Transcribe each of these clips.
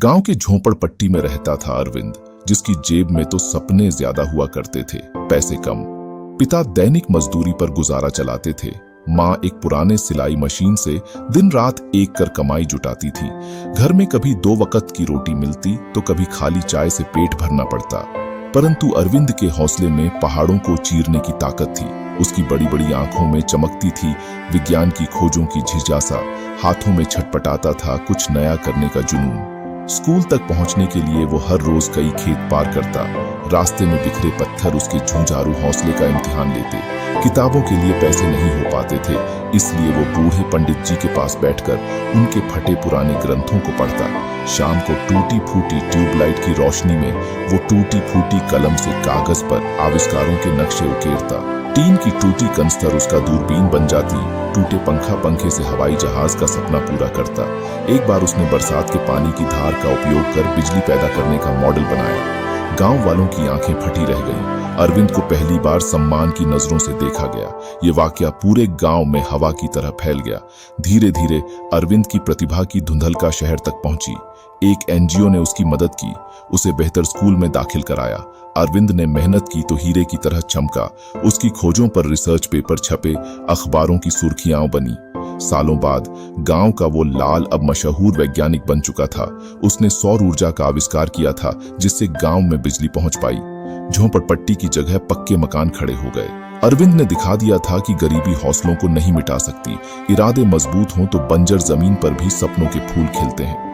गांव के झोपड़पट्टी में रहता था अरविंद, जिसकी जेब में तो सपने ज्यादा हुआ करते थे, पैसे कम। पिता दैनिक मजदूरी पर गुजारा चलाते थे। माँ एक पुराने सिलाई मशीन से दिन रात एक कर कमाई जुटाती थी। घर में कभी 2 वक्त की रोटी मिलती तो कभी खाली चाय से पेट भरना पड़ता। परंतु अरविंद के हौसले में पहाड़ों को चीरने की ताकत थी। उसकी बड़ी बड़ी आंखों में चमकती थी विज्ञान की खोजों की जिज्ञासा, हाथों में छटपटाता था कुछ नया करने का जुनून। स्कूल तक पहुंचने के लिए वो हर रोज कई खेत पार करता। रास्ते में बिखरे पत्थर उसके झुंझारू हौसले का इम्तिहान लेते। किताबों के लिए पैसे नहीं हो पाते थे, इसलिए वो बूढ़े पंडित जी के पास बैठकर उनके फटे पुराने ग्रंथों को पढ़ता। शाम को टूटी फूटी ट्यूबलाइट की रोशनी में वो टूटी फूटी कलम से कागज पर आविष्कारों के नक्शे उकेरता। टीन की टूटी कंस्तर उसका दूरबीन बन जाती। टूटे पंखे से हवाई जहाज का सपना पूरा करता। एक बार उसने बरसात के पानी की धार का उपयोग कर बिजली पैदा करने का मॉडल बनाया। गांव वालों की आंखें फटी रह गईं। अरविंद को पहली बार सम्मान की नजरों से देखा गया। ये वाकया पूरे गांव में हवा की तरह फैल गया। धीरे धीरे अरविंद की प्रतिभा की धुंधलका शहर तक पहुंची। एक एनजीओ ने उसकी मदद की, उसे बेहतर स्कूल में दाखिल कराया। अरविंद ने मेहनत की तो हीरे की तरह चमका। उसकी खोजों पर रिसर्च पेपर छपे, अखबारों की सुर्खियां बनी। सालों बाद गांव का वो लाल अब मशहूर वैज्ञानिक बन चुका था। उसने सौर ऊर्जा का आविष्कार किया था, जिससे गांव में बिजली पहुंच पाई। झोपड़पट्टी की जगह पक्के मकान खड़े हो गए। अरविंद ने दिखा दिया था कि गरीबी हौसलों को नहीं मिटा सकती। इरादे मजबूत हों तो बंजर जमीन पर भी सपनों के फूल खिलते हैं।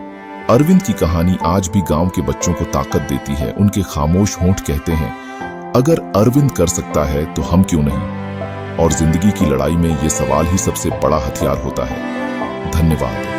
अरविंद की कहानी आज भी गांव के बच्चों को ताकत देती है। उनके खामोश होंठ कहते हैं, अगर अरविंद कर सकता है तो हम क्यों नहीं। और जिंदगी की लड़ाई में ये सवाल ही सबसे बड़ा हथियार होता है। धन्यवाद।